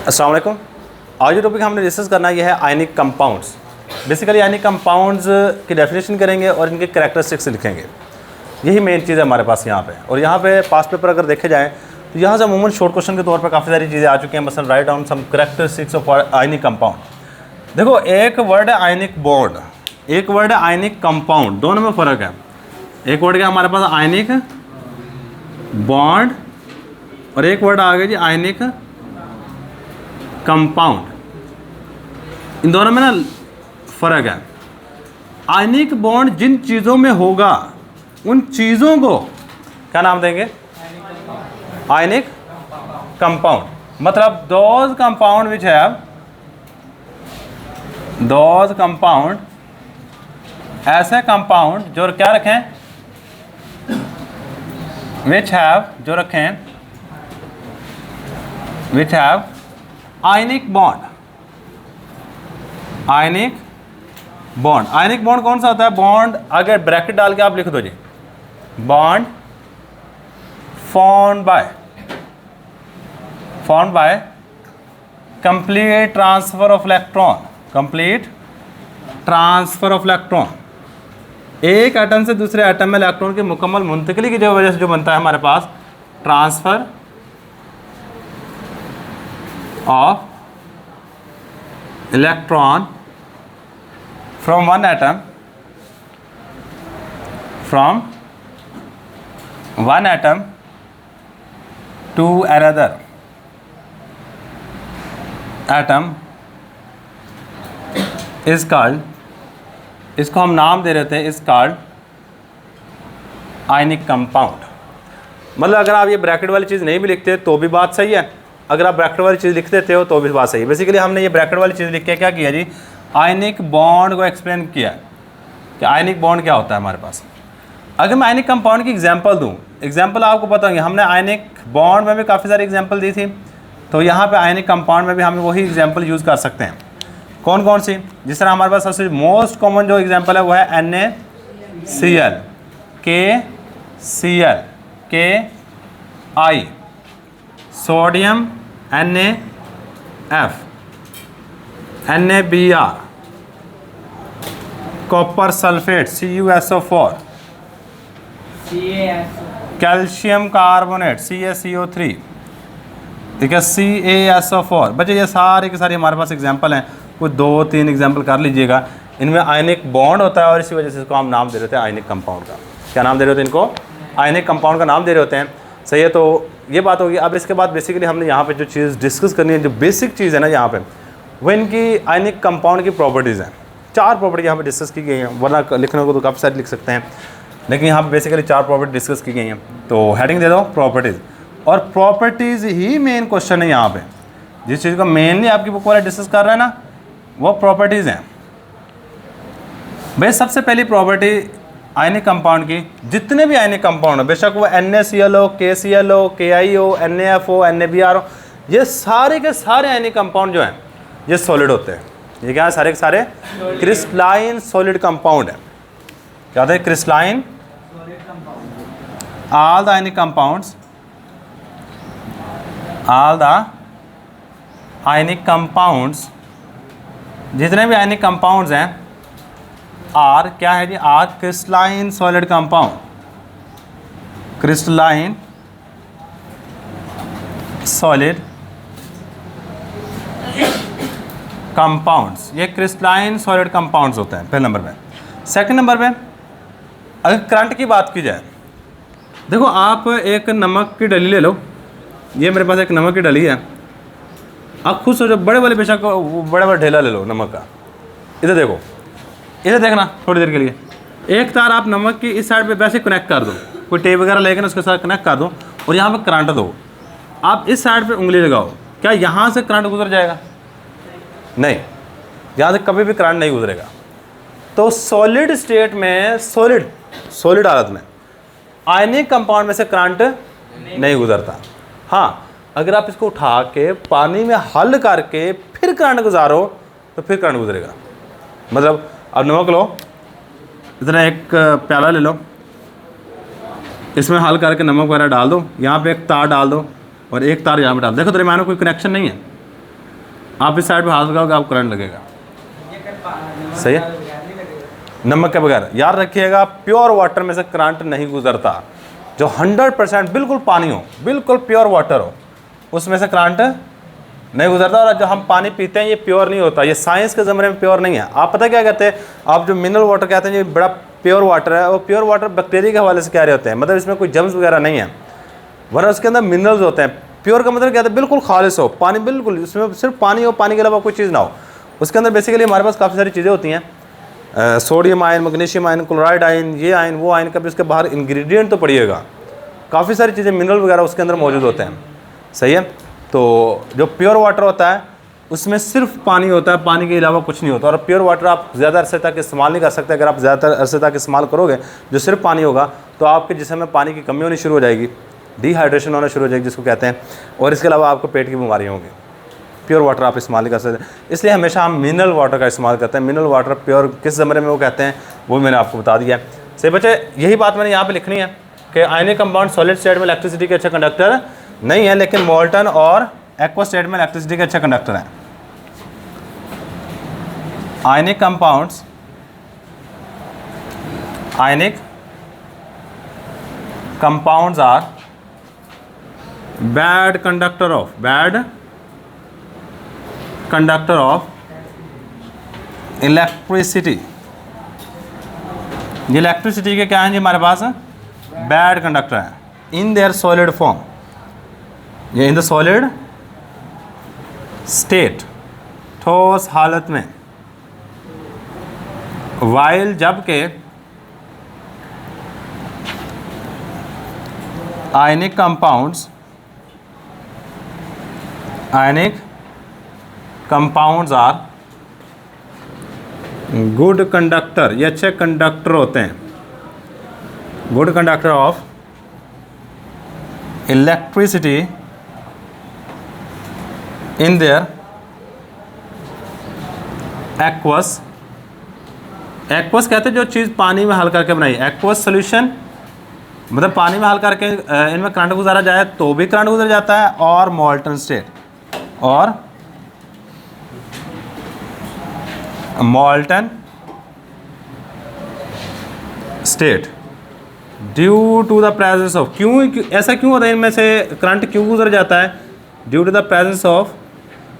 अस्सलाम वालेकुम। आज जो टॉपिक हमने डिस्कस करना है है ionic compounds. Basically ionic compounds की डेफिनेशन करेंगे और इनके कैरेक्टरिस्टिक्स लिखेंगे। यही मेन चीज़ है हमारे पास यहाँ पे। और यहाँ पे पास पेपर अगर देखे जाएँ तो यहाँ से अमूमन शॉर्ट क्वेश्चन के तौर पर काफ़ी सारी चीज़ें आ चुकी हैं। मसलन write down some characteristics of ionic compound. देखो, एक वर्ड है आयनिक बॉन्ड, एक वर्ड है आयनिक कंपाउंड, दोनों में फ़र्क है। एक वर्ड क्या हमारे पास आयनिक बॉन्ड और एक वर्ड आ गया जी आयनिक कंपाउंड। इन दोनों में ना फ़र्क है। आयनिक बॉन्ड जिन चीज़ों में होगा उन चीज़ों को क्या नाम देंगे? Ionic compound. मतलब those compound which have, those compound, ऐसे कंपाउंड जो क्या रखें, विच हैव, जो रखें, which have ionic bond. Ionic bond, ionic bond कौन सा होता है? बॉन्ड अगर ब्रैकेट डाल के आप लिख दो जी, bond formed by complete transfer of electron, complete transfer of electron. एक एटम से दूसरे एटम में इलेक्ट्रॉन की मुकम्मल मुंतकिली की जो वजह से जो बनता है हमारे पास transfer of electron from one atom, from one atom to another atom is called, इसको हम नाम दे रहे थे, इज कॉल्ड आयनिक कंपाउंड। मतलब अगर आप ये ब्रैकेट वाली चीज़ नहीं भी लिखते तो भी बात सही है, अगर आप ब्रैकेट वाली चीज़ लिख देते हो तो भी बात सही है। बेसिकली हमने ये ब्रैकेट वाली चीज़ लिख के क्या किया जी, आयनिक बॉन्ड को एक्सप्लेन किया कि आयनिक बॉन्ड क्या होता है हमारे पास। अगर मैं आयनिक कंपाउंड की एग्जांपल दूं, एग्जांपल आपको पता होंगे, हमने आयनिक बॉन्ड में भी काफ़ी सारी एग्जांपल दी थी, तो यहाँ पे आयनिक कंपाउंड में भी हम वही एग्जांपल यूज़ कर सकते हैं। कौन कौन सी? जिस तरह हमारे पास सबसे मोस्ट कॉमन जो एग्जांपल है वो है NaCl, KCl, KI, sodium NaF, NaBr, copper sulphate CuSO4, calcium carbonate CaCO3, ठीक है, CaSO4। बच्चे ये सारे के सारे हमारे पास एग्जांपल हैं, कुछ 2-3 एग्जांपल कर लीजिएगा। इनमें आयनिक बॉन्ड होता है और इसी वजह से इसको हम नाम दे रहे थे आयनिक कंपाउंड का। क्या नाम दे रहे होते हैं इनको? आयनिक कंपाउंड का नाम दे रहे होते हैं। सही है, तो ये बात होगी। अब इसके बाद बेसिकली हमने यहाँ पे जो चीज़ डिस्कस करनी है, जो बेसिक चीज़ है ना यहाँ पे, वो इनकी आयनिक कंपाउंड की प्रॉपर्टीज़ हैं। 4 प्रॉपर्टी यहाँ पे डिस्कस की गई हैं, वरना लिखने को तो काफ़ी सारी लिख सकते हैं, लेकिन यहाँ पे बेसिकली 4 प्रॉपर्टी डिस्कस की गई हैं। तो हेडिंग दे दो प्रॉपर्टीज़, और प्रॉपर्टीज़ ही मेन क्वेश्चन है यहाँ पे। जिस चीज़ को मेनली आपकी बुक वाले डिस्कस कर रहे हैं ना, वो प्रॉपर्टीज़ हैं। भाई सबसे पहली प्रॉपर्टी आयनिक कंपाउंड की, जितने भी आयनिक कंपाउंड हो, बेशक वो NaCl हो, KCl हो, KI हो, NaF हो, NaBr हो, ये सारे के सारे आयनिक कंपाउंड जो हैं ये सॉलिड होते हैं। ये क्या है? सारे के सारे क्रिस्टलाइन सॉलिड कंपाउंड है। क्या होता है? Crystalline. All the ionic compounds, all the ionic compounds, जितने भी आयनिक कंपाउंड्स हैं, आर क्या है जी? Are crystalline solid compound, crystalline solid compounds. ये क्रिस्टलाइन सॉलिड कंपाउंड्स होते हैं पहले नंबर पे। सेकंड नंबर पे अगर करंट की बात की जाए, देखो आप एक नमक की डली ले लो, ये मेरे पास एक नमक की डली है, आप खुद सोचो, बड़े वाले बेशक बड़े बड़े ढेला ले लो नमक का, इधर देखो, इधर देखना थोड़ी देर के लिए। एक तार आप नमक की इस साइड पे वैसे कनेक्ट कर दो, कोई टेप वगैरह लेकर उसके साथ कनेक्ट कर दो, और यहाँ पे करंट दो। आप इस साइड पे उंगली लगाओ, क्या यहाँ से करंट गुजर जाएगा? नहीं, यहाँ से कभी भी करंट नहीं गुजरेगा। तो सॉलिड स्टेट में, सॉलिड हालत में आयनिक कंपाउंड में से करंट नहीं गुजरता। हाँ, अगर आप इसको उठा के पानी में हल करके फिर करंट गुजारो तो फिर करंट गुजरेगा। मतलब अब नमक लो, इतना एक प्याला ले लो, इसमें हल करके नमक वगैरह डाल दो, यहाँ पे एक तार डाल दो और एक तार यहाँ पे डाल दो। देखो दरमियान में कोई कनेक्शन नहीं है, आप इस साइड पे हाथ लगाओगे आपको करंट लगेगा। सही है, नमक के बगैर याद रखिएगा, प्योर वाटर में से करंट नहीं गुजरता। जो 100% बिल्कुल पानी हो, बिल्कुल प्योर वाटर हो, उसमें से करंट नहीं गुजरता। और जो हम पानी पीते हैं ये प्योर नहीं होता, ये साइंस के ज़माने में प्योर नहीं है। आप पता क्या कहते हैं, आप जो मिनरल वाटर कहते हैं ये बड़ा प्योर वाटर है, वो प्योर वाटर बैक्टीरिया के हवाले से कह रहे होते हैं, मतलब इसमें कोई जम्स वगैरह नहीं है, वरना उसके अंदर मिनरल्स होते हैं। प्योर का मतलब कहते हैं बिल्कुल खालिश हो, पानी बिल्कुल, उसमें सिर्फ पानी हो, पानी के अलावा कोई चीज़ ना हो। उसके अंदर बेसिकली हमारे पास काफ़ी सारी चीज़ें होती हैं, sodium ion, magnesium ion, chloride ion, ये आयन वो आयन, कभी उसके बाहर इंग्रेडिएंट तो पढ़िएगा, काफ़ी सारी चीज़ें मिनरल वगैरह उसके अंदर मौजूद होते हैं। सही है, तो जो प्योर वाटर होता है उसमें सिर्फ पानी होता है, पानी के अलावा कुछ नहीं होता। और प्योर वाटर आप ज़्यादा अरसे तक इस्तेमाल नहीं कर सकते। अगर आप ज़्यादा अरसे तक इस्तेमाल करोगे जो सिर्फ पानी होगा तो आपके जिस्म में पानी की कमी होनी शुरू हो जाएगी, डिहाइड्रेशन होना शुरू हो जाएगी जिसको कहते हैं, और इसके अलावा आपको पेट की बीमारियाँ होंगी। प्योर वाटर आप इस्तेमाल नहीं कर सकते, इसलिए हमेशा हम मिनरल वाटर का इस्तेमाल करते हैं। मिनरल वाटर प्योर किस ज़माने में वो कहते हैं वो मैंने आपको बता दिया है। सही बच्चे, यही बात मैंने यहाँ पे लिखनी है कि आयनिक कंपाउंड सॉलिड स्टेट में इलेक्ट्रिसिटी के अच्छा कंडक्टर नहीं है, लेकिन मोल्टन और एक्वा स्टेट में इलेक्ट्रिसिटी के अच्छा कंडक्टर है। Ionic compounds, ionic compounds are bad conductor of electricity. ये इलेक्ट्रिसिटी के क्या हैं जी हमारे पास, बैड कंडक्टर हैं इन देयर सॉलिड फॉर्म, ये इन द सॉलिड स्टेट, ठोस हालत में, वाइल जबकि ionic compounds are good conductor, ये अच्छे कंडक्टर होते हैं, good conductor of electricity in their aqueous. Aqueous कहते हैं जो चीज़ पानी में हल करके बनाई, एक्वस सोल्यूशन मतलब पानी में हल करके इनमें करंट गुजारा जाए तो भी करंट गुजर जाता है, और मोल्टन स्टेट, और molten state due to the presence of, क्यों ऐसा क्यों होता है, इनमें से करंट क्यों गुजर जाता है, due to the presence of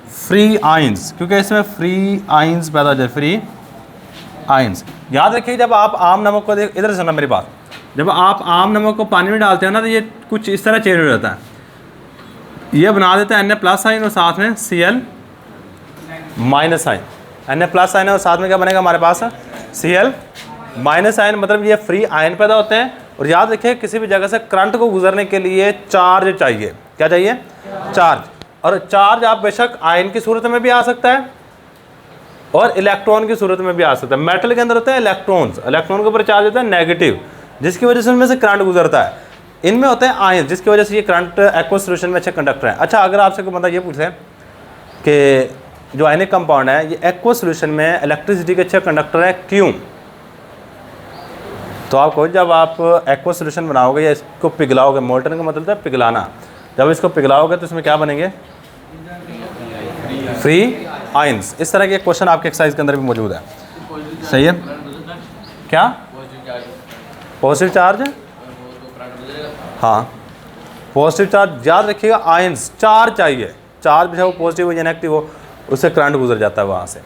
free ions, क्योंकि इसमें फ्री आइंस पैदा हो जाए, फ्री आइंस। याद रखिए जब आप आम नमक को देख, इधर सुनना मेरी बात, जब आप आम नमक को पानी में डालते हो ना तो ये कुछ इस तरह चेंज हो जाता है, ये बना देता है Na+ आयन और साथ में Cl- आयन, Na+ आयन और साथ में क्या बनेगा हमारे पास, Cl- आयन, मतलब ये फ्री आयन पैदा होते हैं। और याद रखिए किसी भी जगह से करंट को गुजरने के लिए चार्ज चाहिए, क्या चाहिए, चार्ज। और चार्ज आप बेशक आयन की सूरत में भी आ सकता है और इलेक्ट्रॉन की सूरत में भी आ सकता है। मेटल के अंदर होते हैं इलेक्ट्रॉन्स, इलेक्ट्रॉन के ऊपर चार्ज होता है नेगेटिव, जिसकी वजह से उनमें से करंट गुजरता है। इनमें होते हैं आयन, जिसकी वजह से ये करंट एक्वस सॉल्यूशन में अच्छे कंडक्टर हैं। अच्छा, अगर आपसे कोई बंदा ये पूछे कि जो आयनिक कंपाउंड है ये एक्वस सॉल्यूशन में इलेक्ट्रिसिटी के अच्छे कंडक्टर है क्यों, तो आप कहो जब आप एक्वस सॉल्यूशन बनाओगे या इसको पिघलाओगे, मोल्टन का मतलब है पिघलाना, जब इसको पिघलाओगे तो इसमें क्या बनेंगे, फ्री आयंस। इस तरह के क्वेश्चन आपके एक्सरसाइज के अंदर भी मौजूद है। सही है, क्या पॉजिटिव चार्ज, हाँ पॉजिटिव चार्ज, याद रखिएगा आयंस चार्ज चाहिए, चार्ज चाहे वो पॉजिटिव हो या नेगेटिव हो उससे करंट गुजर जाता है वहाँ से।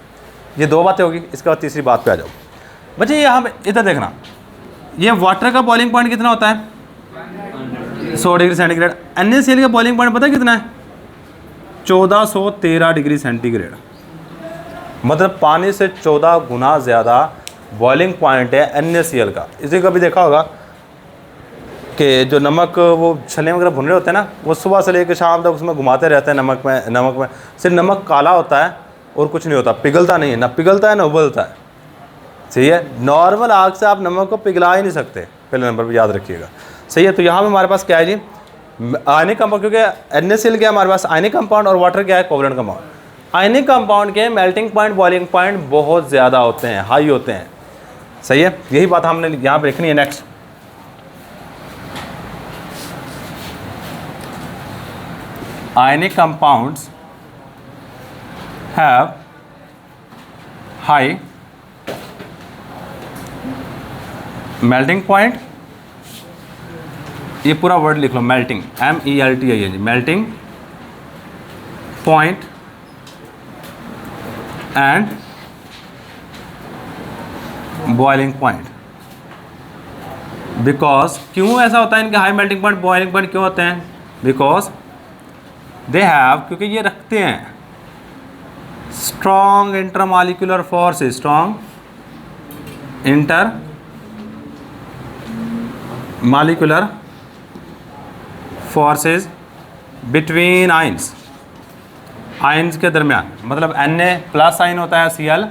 ये दो बातें होगी, इसके बाद तीसरी बात पे आ जाओ बच्चे। ये यहाँ इधर देखना, ये वाटर का बॉइलिंग पॉइंट कितना होता है, 100 डिग्री सेंटीग्रेड। NaCl का बॉइलिंग पॉइंट पता है कितना है, 1413 डिग्री सेंटीग्रेड, मतलब पानी से 14 गुना ज़्यादा बॉइलिंग पॉइंट है NaCl का। इसी को भी देखा होगा कि जो नमक वो छले वगैरह भुन रहे होते हैं ना, वो सुबह से लेकर शाम तक उसमें घुमाते रहते हैं नमक में सिर्फ नमक काला होता है और कुछ नहीं होता, पिघलता नहीं है, ना पिघलता है ना उबलता है। सही है, नॉर्मल आग से आप नमक को पिघला ही नहीं सकते, पहले नंबर पर याद रखिएगा। सही है, तो यहाँ पे हमारे पास क्या है जी, आयनिक कंपाउंड, क्योंकि NaCl क्या है हमारे पास आयनिक कंपाउंड और वाटर क्या है कोवलेंट कंपाउंड। आयनिक कंपाउंड के मेल्टिंग पॉइंट बॉइलिंग पॉइंट बहुत ज़्यादा होते हैं, हाई होते हैं। सही है, यही बात हमने यहाँ पे लिखनी है। Next, ionic compounds have high melting point, ये पूरा वर्ड लिख लो, melting, MELTING, melting point and boiling point. Because क्यों ऐसा होता है इनके high melting point boiling point क्यों होते हैं? बिकॉज दे हैव, क्योंकि ये रखते हैं strong intermolecular forces, strong inter molecular forces between ions, ions के दरमियान, मतलब Na+ आइन होता है, Cl-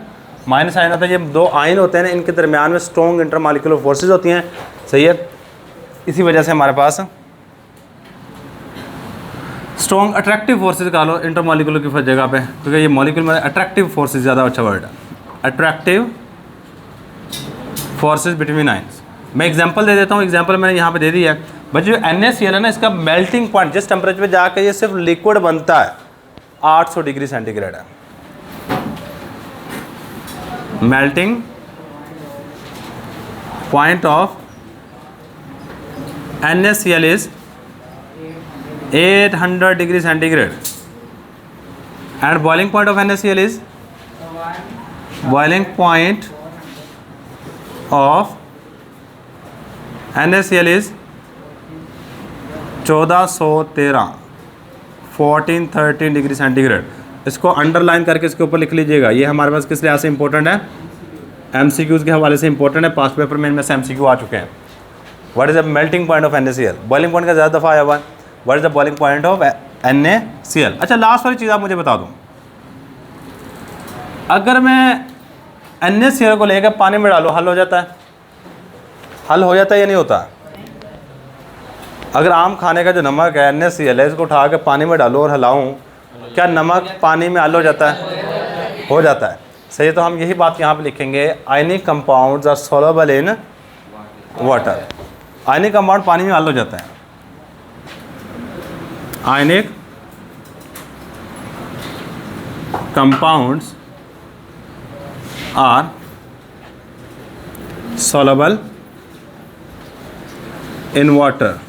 आइन होता है, ये दो आइन होते हैं ना, इनके दरमियान में स्ट्रॉन्ग इंटरमॉलिक्यूलर फोर्सेस होती हैं। सही है, इसी वजह से हमारे पास स्ट्रॉन्ग अट्रैक्टिव फोर्सेस का लो इंटरमॉलिक्यूलर की जगह पे, क्योंकि ये मॉलिक्यूल में अट्रैक्टिव फोर्सेस ज़्यादा अच्छा वर्ड है, अट्रैक्टिव फोर्सेस बिटवीन आइंस। मैं एग्जांपल दे देता हूँ, एग्जांपल मैंने यहाँ पे दे दी है। बट जो NaCl है ना, इसका मेल्टिंग पॉइंट जिस टेम्परेचर पे जाकर ये सिर्फ लिक्विड बनता है 800 डिग्री सेंटीग्रेड है। Melting point of NaCl is 800 degree centigrade and boiling point of NaCl is boiling point of NaCl is 1413 degree centigrade. इसको अंडरलाइन करके इसके ऊपर लिख लीजिएगा। ये हमारे पास किस लिहाज से इंपॉर्टेंट है? MCQs के हवाले से इंपॉर्टेंट है, पास्ट पेपर में इनमें से MCQ आ चुके हैं। What is the melting point of NaCl? Boiling point का ज़्यादा दफ़ा आया हुआ है। What is the boiling point of NaCl? अच्छा, लास्ट वाली चीज़ आप मुझे बता दूँ, अगर मैं NaCl को लेकर पानी में डालूँ, हल हो जाता है? हल हो जाता है या नहीं होता? अगर आम खाने का जो नमक है NaCl है, इसको उठा के पानी में डालो और हिलाऊं, क्या नमक पानी में हल हो जाता है? हो जाता है। सही है, तो हम यही बात यहाँ पे लिखेंगे, ionic compounds are soluble in water. Ionic compound पानी में हल हो जाता है। Ionic compounds are soluble in water.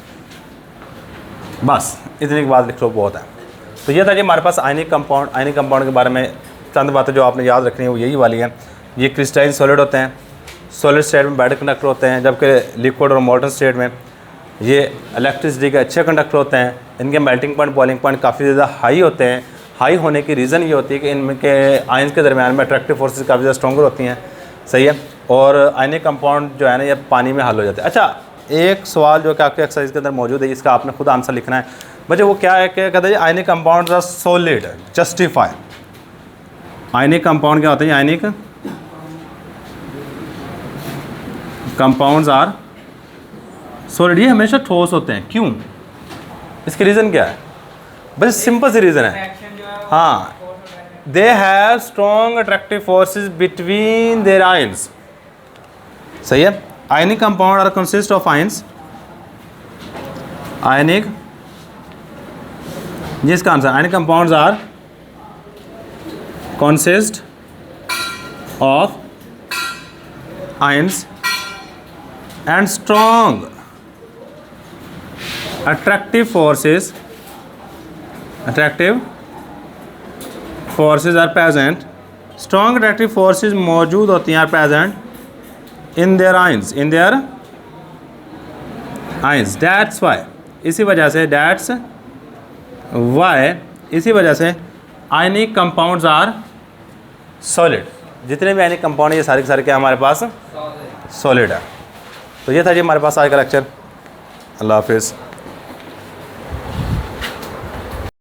बस इतनी की बात लिख लो, बहुत है। तो ये था जी हमारे पास आयनिक कंपाउंड। आयनिक कंपाउंड के बारे में चंद बातें जो आपने याद रखनी है वो यही वाली हैं। ये क्रिस्टलाइन सॉलिड होते हैं, सॉलिड स्टेट में बैड कंडक्टर होते हैं, जबकि लिक्विड और मोल्टन स्टेट में ये इलेक्ट्रिसिटी के अच्छे कंडक्टर होते हैं। इनके मेल्टिंग पॉइंट बॉइलिंग पॉइंट काफ़ी ज़्यादा हाई होते हैं। हाई होने की रीज़न ये होती है कि इनके आयंस के दरमियान में अट्रैक्टिव फोर्सेस काफ़ी ज़्यादा स्ट्रॉन्गर होती हैं। सही है, और आयनिक कंपाउंड जो है ना, ये पानी में हल हो जाते हैं। अच्छा, एक सवाल जो कि आपके एक्सरसाइज के अंदर मौजूद है, इसका आपने खुद आंसर लिखना है। बच्चे वो क्या है, क्या कहते हैं, ionic compounds are solid, justify. Ionic compound क्या होते हैं? आयनिक कंपाउंड्स आर सॉलिड, ये हमेशा ठोस होते हैं। क्यों? इसकी रीज़न क्या है? बस सिंपल सी रीज़न है, हाँ, they have strong attractive forces between their ions. सही है, ionic compound are consist of ions. Ionic, जिसका answer ionic compounds are consist of ions and strong attractive forces are present. Strong attractive forces मौजूद होती हैं, are present in their ions, that's why, इसी वजह से, that's why, इसी वजह से आयनिक कंपाउंड्स आर सॉलिड। जितने भी आयनिक कंपाउंड ये सारे के सारे क्या हमारे पास सॉलिड है। तो ये था जी हमारे पास आज का लेक्चर। अल्लाह हाफिज़।